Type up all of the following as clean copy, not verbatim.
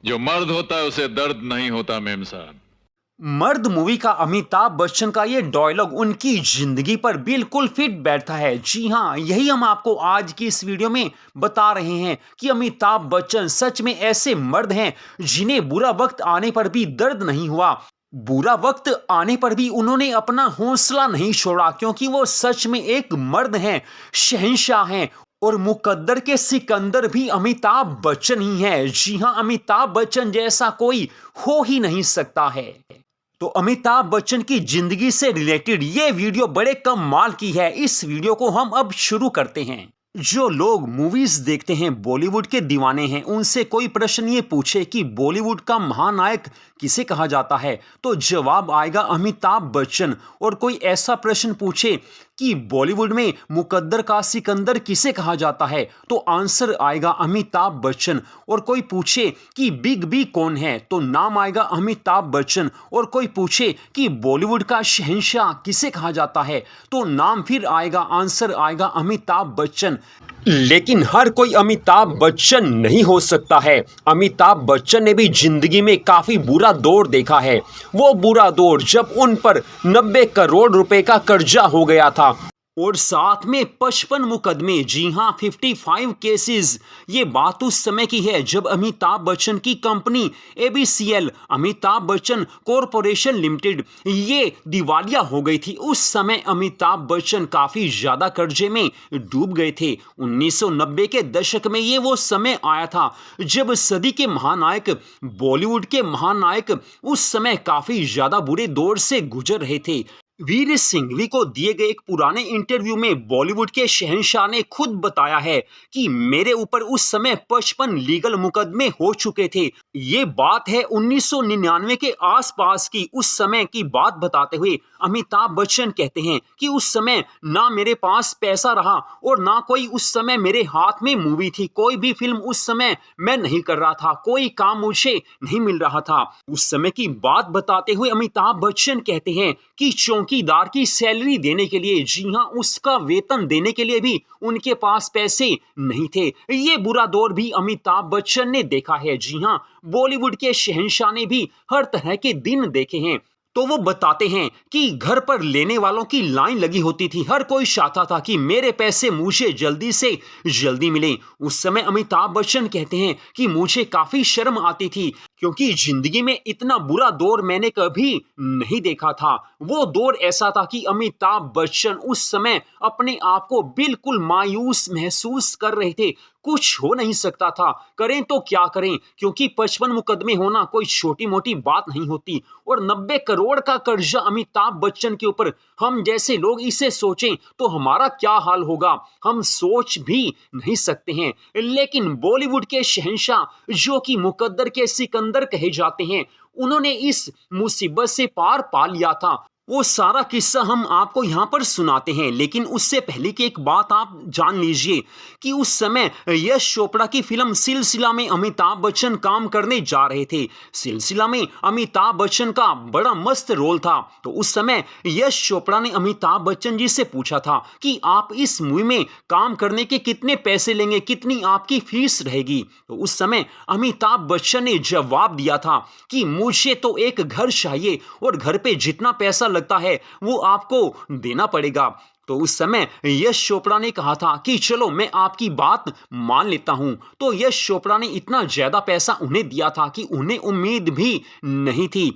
जो मर्द होता है उसे दर्द नहीं होता मेम साहब। मर्द मूवी का अमिताभ बच्चन का ये डायलॉग उनकी जिंदगी पर बिल्कुल फिट बैठता है। जी हाँ, यही हम आपको आज की इस वीडियो में बता रहे हैं कि अमिताभ बच्चन सच में ऐसे मर्द हैं जिन्हें बुरा वक्त आने पर भी दर्द नहीं हुआ। बुरा वक्त आने पर भी उन्होंने अपना हौसला नहीं छोड़ा, क्योंकि वो सच में एक मर्द हैं, शहंशाह हैं। और मुकद्दर के सिकंदर भी अमिताभ बच्चन ही है। जी हाँ, अमिताभ बच्चन जैसा कोई हो ही नहीं सकता है। तो अमिताभ बच्चन की जिंदगी से रिलेटेड ये वीडियो बड़े कमाल की है। इस वीडियो को हम अब शुरू करते हैं। जो लोग मूवीज देखते हैं, बॉलीवुड के दीवाने हैं, उनसे कोई प्रश्न ये पूछे कि बॉलीवुड का महानायक किसे कहा जाता है, तो जवाब आएगा अमिताभ बच्चन। और कोई ऐसा प्रश्न पूछे कि बॉलीवुड में मुकद्दर का सिकंदर किसे कहा जाता है, तो आंसर आएगा अमिताभ बच्चन। और कोई पूछे कि बिग बी कौन है, तो नाम आएगा अमिताभ बच्चन। और कोई पूछे कि बॉलीवुड का शहंशाह किसे कहा जाता है, तो नाम फिर आएगा, आंसर आएगा अमिताभ बच्चन। लेकिन हर कोई अमिताभ बच्चन नहीं हो सकता है। अमिताभ बच्चन ने भी जिंदगी में काफी बुरा दौर देखा है। वो बुरा दौर जब उन पर 90 करोड़ रुपए का कर्जा हो गया था और साथ में 55 मुकदमे। जी हाँ, 55 केसेस। ये बात उस समय की है जब अमिताभ बच्चन की company ABCL, Amitabh Bachchan corporation limited, ये दिवालिया हो गई थी। उस समय अमिताभ बच्चन काफी ज्यादा कर्जे में डूब गए थे। 1990 के दशक में ये वो समय आया था जब सदी के महानायक, बॉलीवुड के महानायक उस समय काफी ज्यादा बुरे दौर से गुजर रहे थे। वीर सिंघवी को दिए गए एक पुराने इंटरव्यू में बॉलीवुड के शहंशाह ने खुद बताया है कि मेरे ऊपर उस समय 55 लीगल मुकदमे हो चुके थे। ये बात है 1999 के आसपास की। उस समय की बात बताते हुए अमिताभ बच्चन कहते हैं कि उस समय ना मेरे पास पैसा रहा और ना कोई उस समय मेरे हाथ में मूवी थी। कोई भी फिल्म उस समय मैं नहीं कर रहा था, कोई काम मुझे नहीं मिल रहा था। उस समय की बात बताते हुए अमिताभ बच्चन कहते हैं कि चौकीदार की सैलरी देने के लिए, जी हाँ, उसका वेतन देने के लिए भी उनके पास पैसे नहीं थे। ये बुरा दौर भी अमिताभ बच्चन ने देखा है। जी हाँ, बॉलीवुड के शहंशाह ने भी हर तरह के दिन देखे हैं। तो वो बताते हैं कि घर पर लेने वालों की लाइन लगी होती थी। हर कोई चाहता था कि मेरे पैसे मुझे जल्दी से जल्दी मिले। उस समय अमिताभ बच्चन कहते हैं कि मुझे काफी शर्म आती थी, क्योंकि जिंदगी में इतना बुरा दौर मैंने कभी नहीं देखा था। वो दौर ऐसा था कि अमिताभ बच्चन उस समय अपने आप को बिल्कुल मायूस महसूस कर रहे थे। कुछ हो नहीं सकता था, करें तो क्या करें, क्योंकि 55 मुकदमे होना कोई छोटी मोटी बात नहीं होती। और 90 करोड़ का कर्जा अमिताभ बच्चन के ऊपर, हम जैसे लोग इसे सोचें तो हमारा क्या हाल होगा, हम सोच भी नहीं सकते हैं। लेकिन बॉलीवुड के शहंशाह, जो कि मुकद्दर के सिकंदर कहे जाते हैं, उन्होंने इस मुसीबत से पार पा लिया था। वो सारा किस्सा हम आपको यहाँ पर सुनाते हैं, लेकिन उससे पहले की एक बात आप जान लीजिए कि उस समय यश चोपड़ा की फिल्म सिलसिला में अमिताभ बच्चन काम करने जा रहे थे। सिलसिला में अमिताभ बच्चन का बड़ा मस्त रोल था। तो उस समय यश चोपड़ा ने अमिताभ बच्चन जी से पूछा था कि आप इस मूवी में काम करने के कितने पैसे लेंगे, कितनी आपकी फीस रहेगी। तो उस समय अमिताभ बच्चन ने जवाब दिया था कि मुझे तो एक घर चाहिए और घर पे जितना पैसा लगता है वो आपको देना पड़ेगा। तो उस समय यश चोपड़ा ने कहा था कि चलो मैं आपकी बात मान लेता हूं। तो यश चोपड़ा ने इतना ज्यादा पैसा उन्हें दिया था कि उन्हें उम्मीद भी नहीं थी।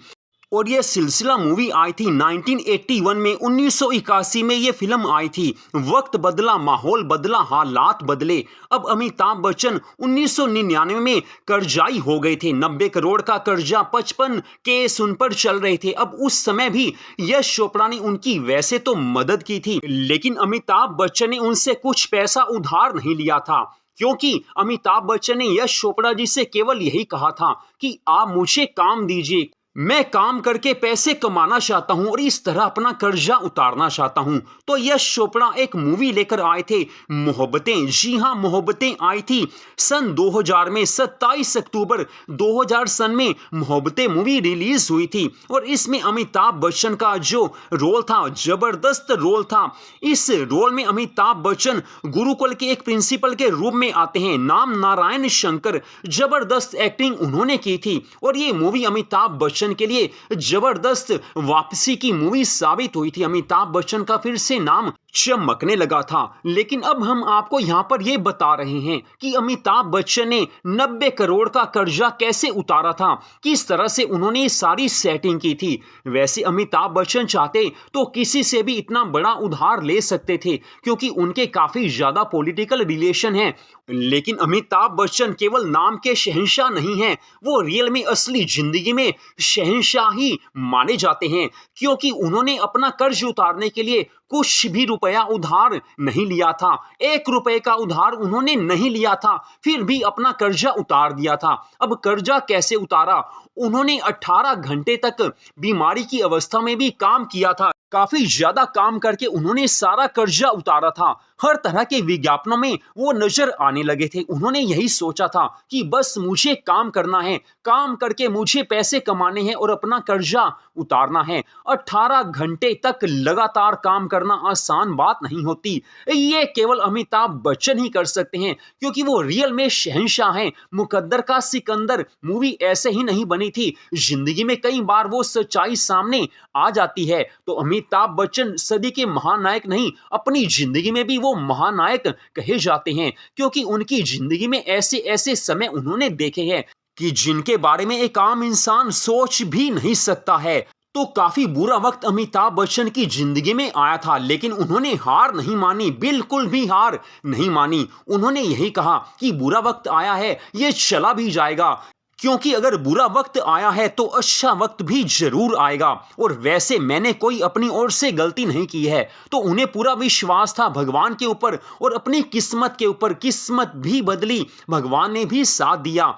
और ये सिलसिला मूवी आई थी 1981 में। 1981 में ये फिल्म आई थी। वक्त बदला, माहौल बदला, हालात बदले। अब अमिताभ बच्चन 1999 में कर्जाई हो गए थे। 90 करोड़ का कर्जा, 55 केस उन पर चल रहे थे। अब उस समय भी यश चोपड़ा ने उनकी वैसे तो मदद की थी, लेकिन अमिताभ बच्चन ने उनसे कुछ पैसा उधार नहीं लिया था, क्योंकि अमिताभ बच्चन ने यश चोपड़ा जी से केवल यही कहा था कि आप मुझे काम दीजिए, मैं काम करके पैसे कमाना चाहता हूं और इस तरह अपना कर्जा उतारना चाहता हूं। तो यश चोपड़ा एक मूवी लेकर आए थे, मोहब्बतें। जी हां, मोहब्बतें आई थी सन 2000 में, 27 अक्टूबर 2000 सन में मोहब्बतें मूवी रिलीज हुई थी और इसमें अमिताभ बच्चन का जो रोल था, जबरदस्त रोल था। इस रोल में अमिताभ बच्चन गुरुकुल के एक प्रिंसिपल के रूप में आते हैं, नाम नारायण शंकर। जबरदस्त एक्टिंग उन्होंने की थी और ये मूवी अमिताभ बच्चन के लिए जबरदस्त वापसी की मूवी साबित हुई थी। अमिताभ बच्चन का फिर से नाम चमकने लगा था। लेकिन अब हम आपको यहां पर यह बता रहे हैं कि अमिताभ बच्चन ने 90 करोड़ का कर्जा कैसे उतारा था, किस तरह से उन्होंने सारी सेटिंग की थी। वैसे अमिताभ बच्चन चाहते तो किसी से भी इतना बड़ा उधार ले सकते थे क्योंकि उनके काफी ज्यादा पॉलिटिकल रिलेशन हैं। लेकिन अमिताभ बच्चन केवल नाम के शहंशाह नहीं हैं, वो रियल में असली जिंदगी में शहंशाह ही माने जाते हैं क्योंकि उन्होंने अपना कर्ज उतारने के लिए कुछ भी रुपया उधार नहीं लिया था। 1 रुपए का उधार उन्होंने नहीं लिया था, फिर भी अपना कर्जा उतार दिया था। अब कर्जा कैसे उतारा? उन्होंने 18 घंटे तक बीमारी की अवस्था में भी काम किया था। काफी ज्यादा काम करके उन्होंने सारा कर्जा उतारा था। हर तरह के विज्ञापनों में वो नजर आने लगे थे। उन्होंने यही सोचा था कि बस मुझे काम करना है, काम करके मुझे पैसे कमाने हैं और अपना कर्जा उतारना है। 18 घंटे तक लगातार काम करना आसान बात नहीं होती। ये केवल अमिताभ बच्चन ही कर सकते हैं क्योंकि वो रियल में शहंशाह हैं। मुकद्दर का सिकंदर मूवी ऐसे ही नहीं बनी थी, जिंदगी में कई बार वो सच्चाई सामने आ जाती है। तो अमिताभ बच्चन सदी के महानायक नहीं, अपनी जिंदगी में भी वो महानायक कहे जाते हैं क्योंकि उनकी जिंदगी में ऐसे ऐसे समय उन्होंने देखे हैं कि जिनके बारे में एक आम इंसान सोच भी नहीं सकता है। तो काफी बुरा वक्त अमिताभ बच्चन की जिंदगी में आया था, लेकिन उन्होंने हार नहीं मानी, बिल्कुल भी हार नहीं मानी। उन्होंने यही कहा कि बुरा वक्त आया है, ये चला भी जाएगा क्योंकि अगर बुरा वक्त आया है तो अच्छा वक्त भी जरूर आएगा। और वैसे मैंने कोई अपनी ओर से गलती नहीं की है, तो उन्हें पूरा विश्वास था भगवान के ऊपर और अपनी किस्मत के ऊपर। किस्मत भी बदली, भगवान ने भी साथ दिया,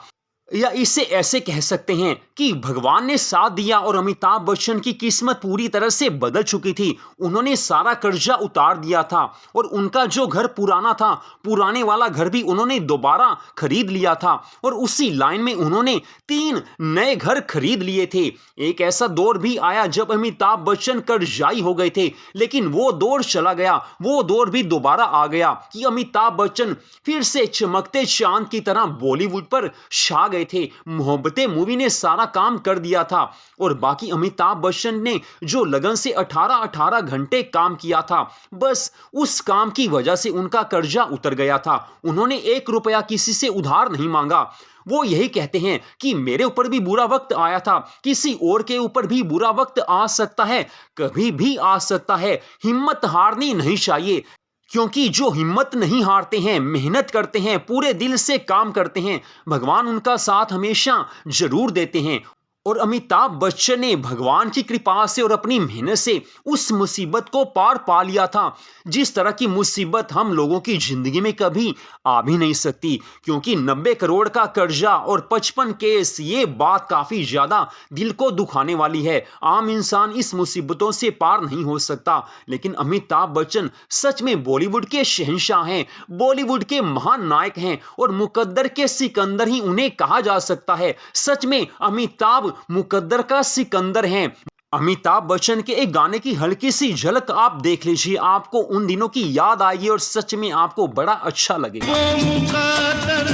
या इसे ऐसे कह सकते हैं कि भगवान ने साथ दिया और अमिताभ बच्चन की किस्मत पूरी तरह से बदल चुकी थी। उन्होंने सारा कर्जा उतार दिया था और उनका जो घर पुराना था, पुराने वाला घर भी उन्होंने दोबारा खरीद लिया था और उसी लाइन में उन्होंने 3 नए घर खरीद लिए थे। एक ऐसा दौर भी आया जब अमिताभ बच्चन कर्जाई हो गए थे, लेकिन वो दौर चला गया, वो दौर भी दोबारा आ गया कि अमिताभ बच्चन फिर से चमकते चांद की तरह बॉलीवुड पर छा गए थे। मोहब्बतें मूवी ने सारा काम कर दिया था और बाकी अमिताभ बच्चन ने जो लगन से 18 घंटे काम किया था, बस उस काम की वजह से उनका कर्जा उतर गया था। उन्होंने 1 रुपया किसी से उधार नहीं मांगा। वो यही कहते हैं कि मेरे ऊपर भी बुरा वक्त आया था, किसी और के ऊपर भी बुरा वक्त आ सकता है, कभी भी आ सकता है। हिम्मत हारनी नहीं चाहिए क्योंकि जो हिम्मत नहीं हारते हैं, मेहनत करते हैं, पूरे दिल से काम करते हैं, भगवान उनका साथ हमेशा जरूर देते हैं। और अमिताभ बच्चन ने भगवान की कृपा से और अपनी मेहनत से उस मुसीबत को पार पा लिया था जिस तरह की मुसीबत हम लोगों की जिंदगी में कभी आ भी नहीं सकती, क्योंकि 90 करोड़ का कर्जा और 55 केस, ये बात काफी ज्यादा दिल को दुखाने वाली है। आम इंसान इस मुसीबतों से पार नहीं हो सकता, लेकिन अमिताभ बच्चन सच में बॉलीवुड के शहंशाह हैं, बॉलीवुड के महान नायक हैं और मुकद्दर के सिकंदर ही उन्हें कहा जा सकता है। सच में अमिताभ मुकद्दर का सिकंदर हैं। अमिताभ बच्चन के एक गाने की हल्की सी झलक आप देख लीजिए, आपको उन दिनों की याद आएगी और सच में आपको बड़ा अच्छा लगेगा। वो मुकद्दर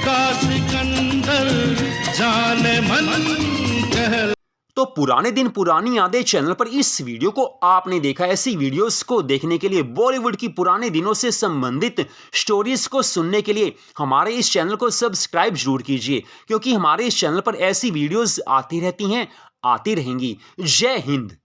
का सिकंदर जाने मन कहला। तो पुराने दिन पुरानी यादें चैनल पर इस वीडियो को आपने देखा। ऐसी वीडियोस को देखने के लिए, बॉलीवुड की पुराने दिनों से संबंधित स्टोरीज को सुनने के लिए हमारे इस चैनल को सब्सक्राइब जरूर कीजिए, क्योंकि हमारे इस चैनल पर ऐसी वीडियोस आती रहती हैं, आती रहेंगी। जय हिंद।